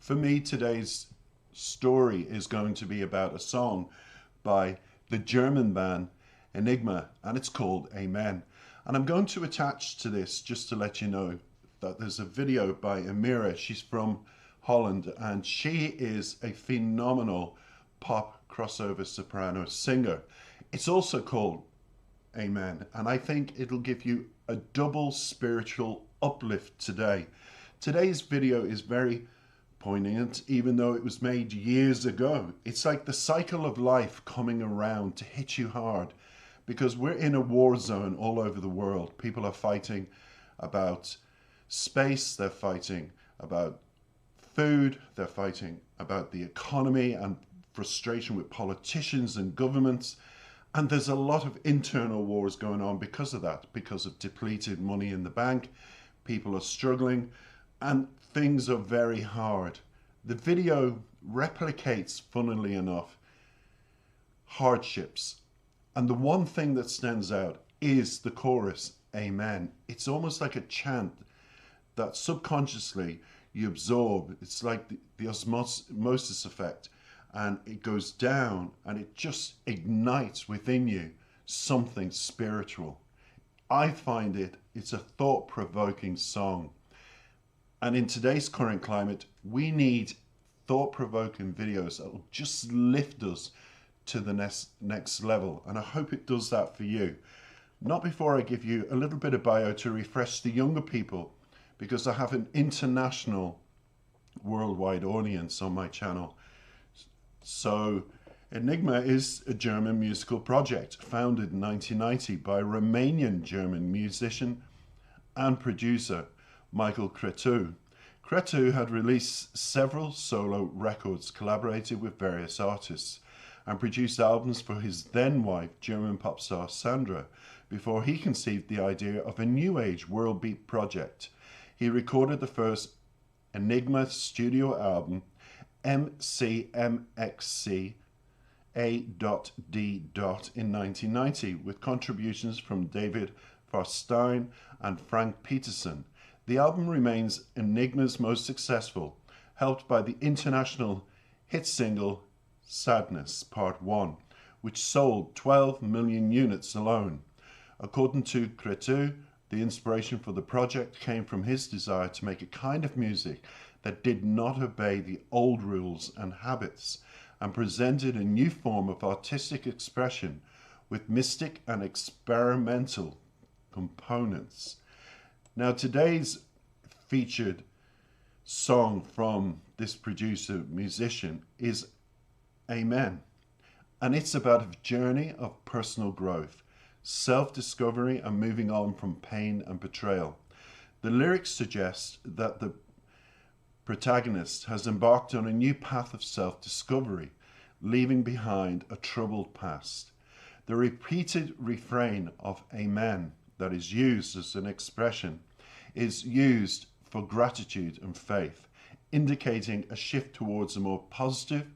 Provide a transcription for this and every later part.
For me, today's story is going to be about a song by the German band Enigma, and it's called Amen. And I'm going to attach to this just to let you know that there's a video by Amira. She's from Holland, and she is a phenomenal pop crossover soprano singer. It's also called Amen, and I think it'll give you a double spiritual uplift today. Today's video is very poignant, even though it was made years ago. It's like the cycle of life coming around to hit you hard, because we're in a war zone all over the world. People are fighting about space, they're fighting about food, they're fighting about the economy and frustration with politicians and governments. And there's a lot of internal wars going on because of that, because of depleted money in the bank. People are struggling and things are very hard. The video replicates, funnily enough, hardships. And the one thing that stands out is the chorus, Amen. It's almost like a chant that subconsciously you absorb. It's like the osmosis effect. And it goes down and it just ignites within you something spiritual. I find it's a thought-provoking song. And in today's current climate, we need thought-provoking videos that will just lift us to the next level. And I hope it does that for you. Not before I give you a little bit of bio to refresh the younger people, because I have an international worldwide audience on my channel. So Enigma is a German musical project founded in 1990 by Romanian-German musician and producer Michael Cretu. Cretu had released several solo records, collaborated with various artists, and produced albums for his then-wife, German pop star Sandra, before he conceived the idea of a new age world beat project. He recorded the first Enigma studio album, MCMXC A.D. in 1990, with contributions from David Farstein and Frank Peterson. The album remains Enigma's most successful, helped by the international hit single Sadness Part 1, which sold 12 million units alone. According to Cretu, the inspiration for the project came from his desire to make a kind of music that did not obey the old rules and habits, and presented a new form of artistic expression with mystic and experimental components. Now, today's featured song from this producer musician is Amen, and it's about a journey of personal growth, self-discovery, and moving on from pain and betrayal. The lyrics suggest that the protagonist has embarked on a new path of self-discovery, leaving behind a troubled past. The repeated refrain of Amen that is used as an expression is used for gratitude and faith, indicating a shift towards a more positive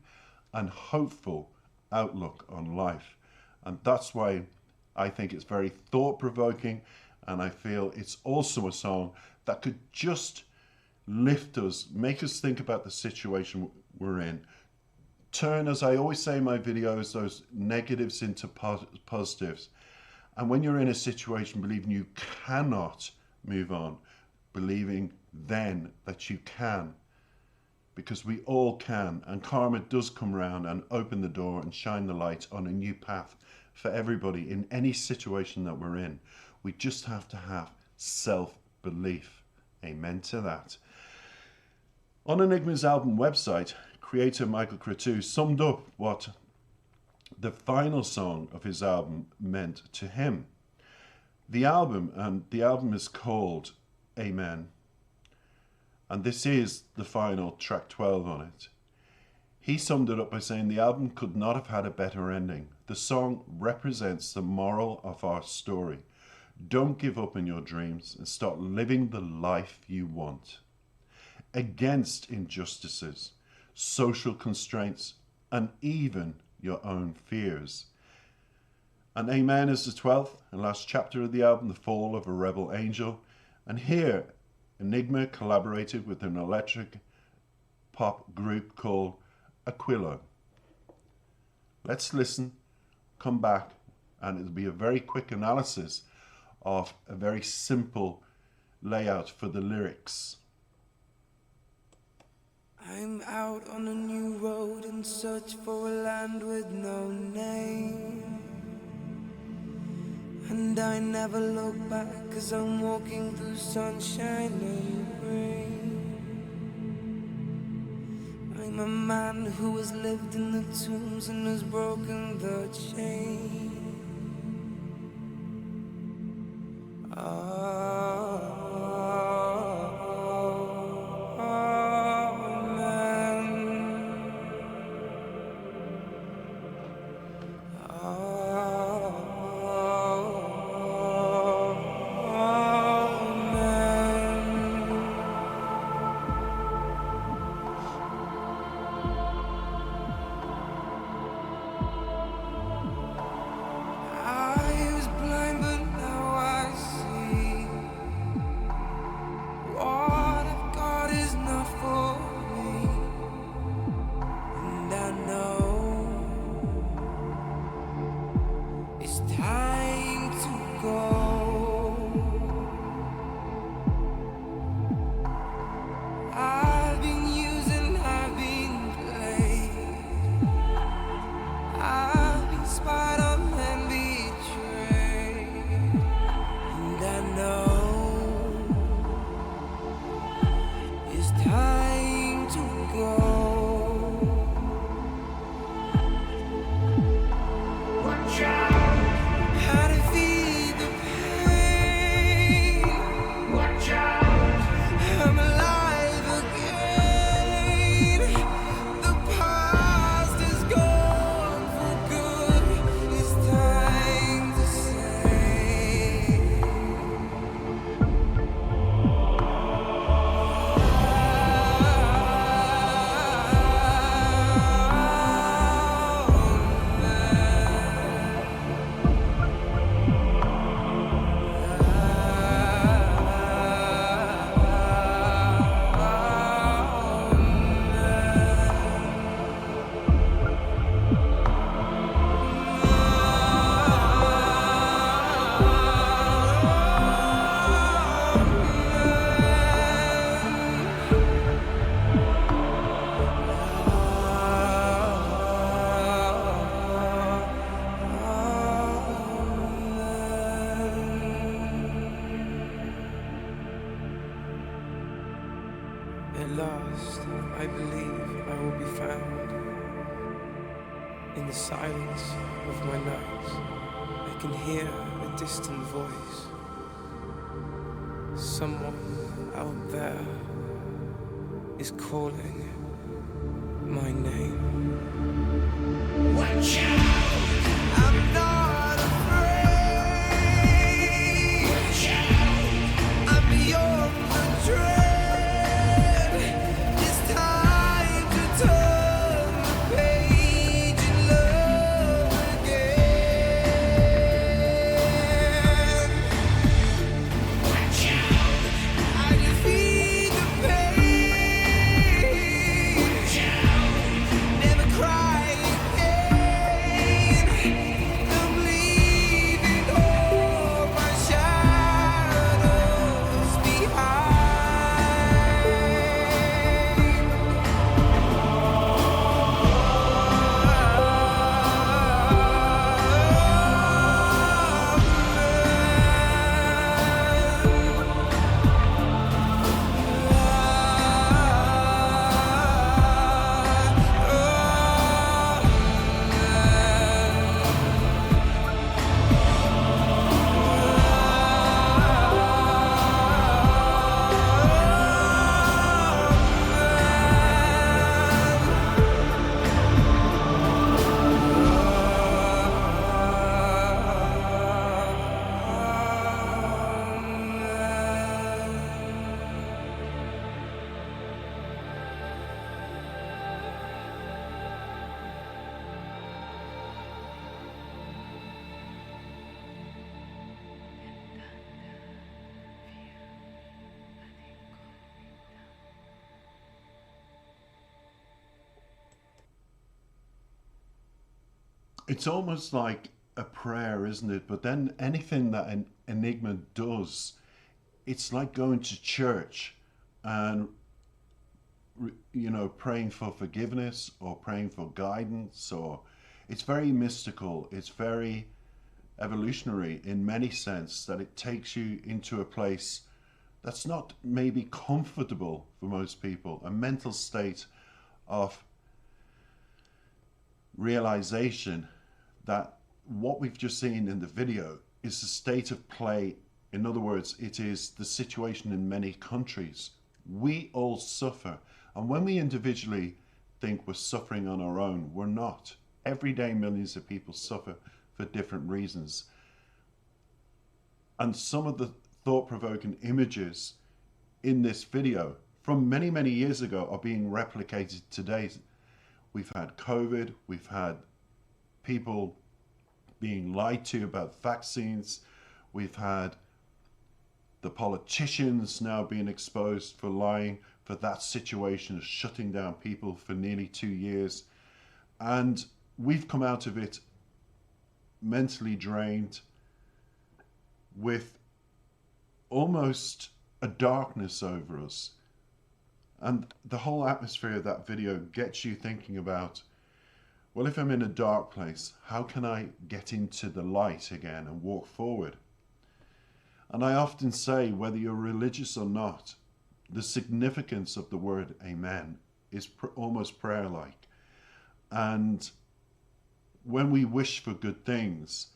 and hopeful outlook on life. And that's why I think it's very thought-provoking, and I feel it's also a song that could just lift us, make us think about the situation we're in. Turn, as I always say in my videos, those negatives into positives. And when you're in a situation believing you cannot move on, believing then that you can, because we all can, and karma does come around and open the door and shine the light on a new path for everybody in any situation that we're in. We just have to have self-belief. Amen to that. On Enigma's album website, creator Michael Cretu summed up what the final song of his album meant to him. The album is called Amen, and this is the final track 12 on it. He summed it up by saying the album could not have had a better ending. The song represents the moral of our story. Don't give up on your dreams and start living the life you want. Against injustices, social constraints, and even your own fears. And Amen is the 12th and last chapter of the album, The Fall of a Rebel Angel. And here, Enigma collaborated with an electric pop group called Aquilo. Let's listen, come back, and it'll be a very quick analysis of a very simple layout for the lyrics. I'm out on a new road in search for a land with no name, and I never look back, 'cause I'm walking through sunshine and rain. I'm a man who has lived in the tombs and has broken the chain. At last, I believe I will be found. In the silence of my night, I can hear a distant voice. Someone out there is calling my name. Watch out! I'm not afraid. Watch out! I'm beyond the dread. Never cry again. It's almost like a prayer, isn't it? But then anything that an Enigma does, it's like going to church and praying for forgiveness or praying for guidance, or it's very mystical, it's very evolutionary in many sense, that it takes you into a place that's not maybe comfortable for most people, a mental state of realization that what we've just seen in the video is a state of play. In other words, it is the situation in many countries. We all suffer, and when we individually think we're suffering on our own, we're not. Every day millions of people suffer for different reasons. And some of the thought-provoking images in this video from many, many years ago are being replicated today. We've had COVID, we've had people being lied to about vaccines, we've had the politicians now being exposed for lying, for that situation of shutting down people for nearly 2 years. And we've come out of it mentally drained, with almost a darkness over us. And the whole atmosphere of that video gets you thinking about, well, if I'm in a dark place, how can I get into the light again and walk forward? And I often say, whether you're religious or not, the significance of the word amen is almost prayer-like. And when we wish for good things,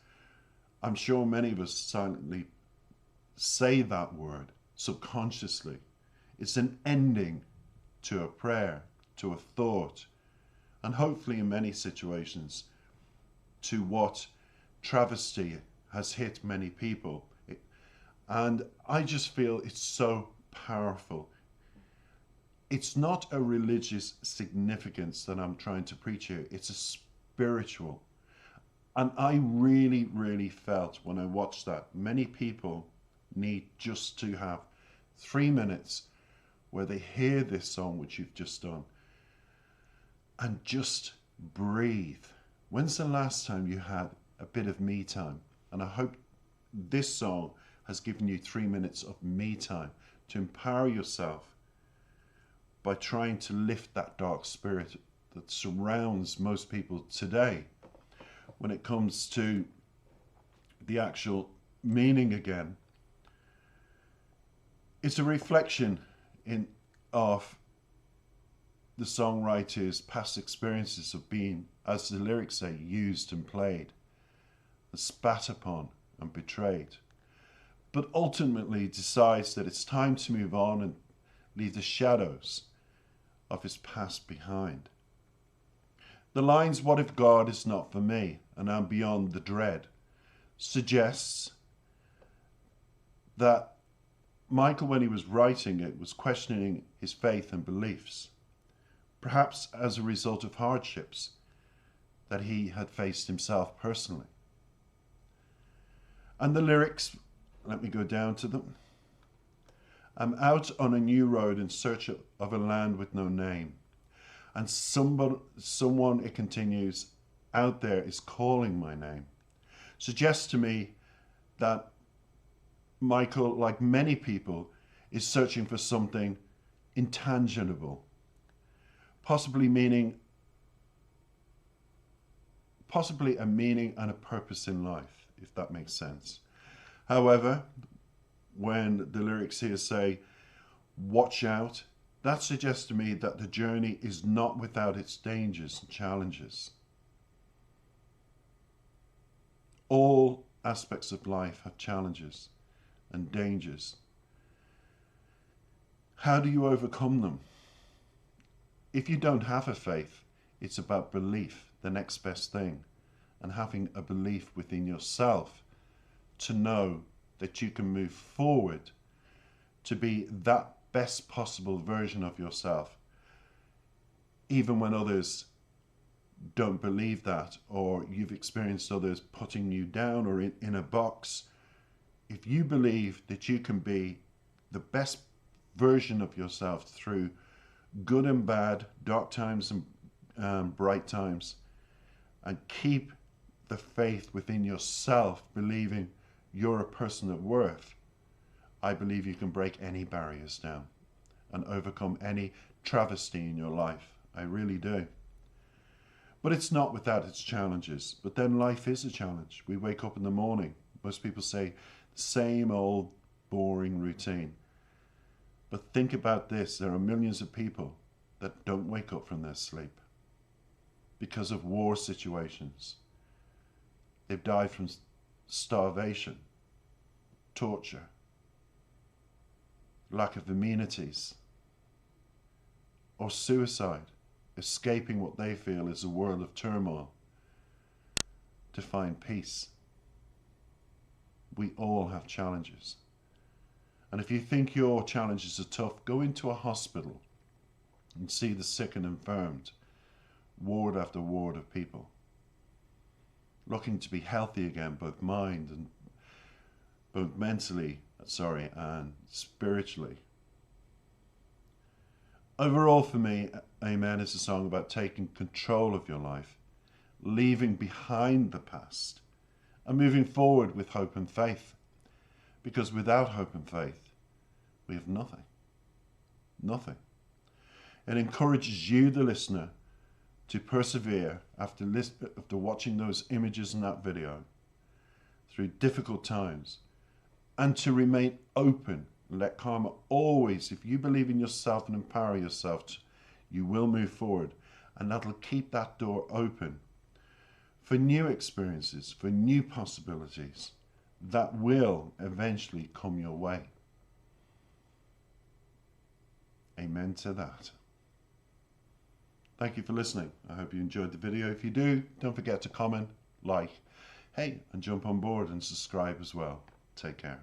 I'm sure many of us silently say that word subconsciously. It's an ending to a prayer, to a thought, and hopefully in many situations to what travesty has hit many people. And I just feel it's so powerful. It's not a religious significance that I'm trying to preach here. It's a spiritual. And I really, really felt when I watched that, many people need just to have 3 minutes where they hear this song, which you've just done, and just breathe. When's the last time you had a bit of me time? And I hope this song has given you 3 minutes of me time to empower yourself by trying to lift that dark spirit that surrounds most people today. When it comes to the actual meaning again, it's a reflection of the songwriter's past experiences of being, as the lyrics say, used and played, and spat upon and betrayed, but ultimately decides that it's time to move on and leave the shadows of his past behind. The lines, "What if God is not for me and I'm beyond the dread," suggests that Michael, when he was writing it, was questioning his faith and beliefs, perhaps as a result of hardships that he had faced himself personally. And the lyrics, let me go down to them. "I'm out on a new road in search of a land with no name. And someone, it continues, out there is calling my name," suggests to me that Michael, like many people, is searching for something intangible, possibly a meaning and a purpose in life, if that makes sense. However, when the lyrics here say, "watch out," that suggests to me that the journey is not without its dangers and challenges. All aspects of life have challenges and dangers. How do you overcome them? If you don't have a faith, it's about belief, the next best thing, and having a belief within yourself to know that you can move forward to be that best possible version of yourself, even when others don't believe that, or you've experienced others putting you down or in a box. If you believe that you can be the best version of yourself through good and bad, dark times and bright times, and keep the faith within yourself, believing you're a person of worth, I believe you can break any barriers down and overcome any travesty in your life. I really do. But it's not without its challenges. But then life is a challenge. We wake up in the morning. Most people say, same old boring routine. But think about this. There are millions of people that don't wake up from their sleep because of war situations. They've died from starvation, torture, lack of amenities, or suicide, escaping what they feel is a world of turmoil to find peace. We all have challenges. And if you think your challenges are tough, go into a hospital and see the sick and infirmed, ward after ward of people, looking to be healthy again, both mentally and spiritually. Overall for me, Amen is a song about taking control of your life, leaving behind the past, and moving forward with hope and faith. Because without hope and faith, we have nothing. Nothing. It encourages you, the listener, to persevere after watching those images in that video through difficult times, and to remain open. Let karma always, if you believe in yourself and empower yourself, you will move forward, and that'll keep that door open for new experiences, for new possibilities that will eventually come your way. Amen to that. Thank you for listening. I hope you enjoyed the video. If you do, don't forget to comment, like, and jump on board and subscribe as well. Take care.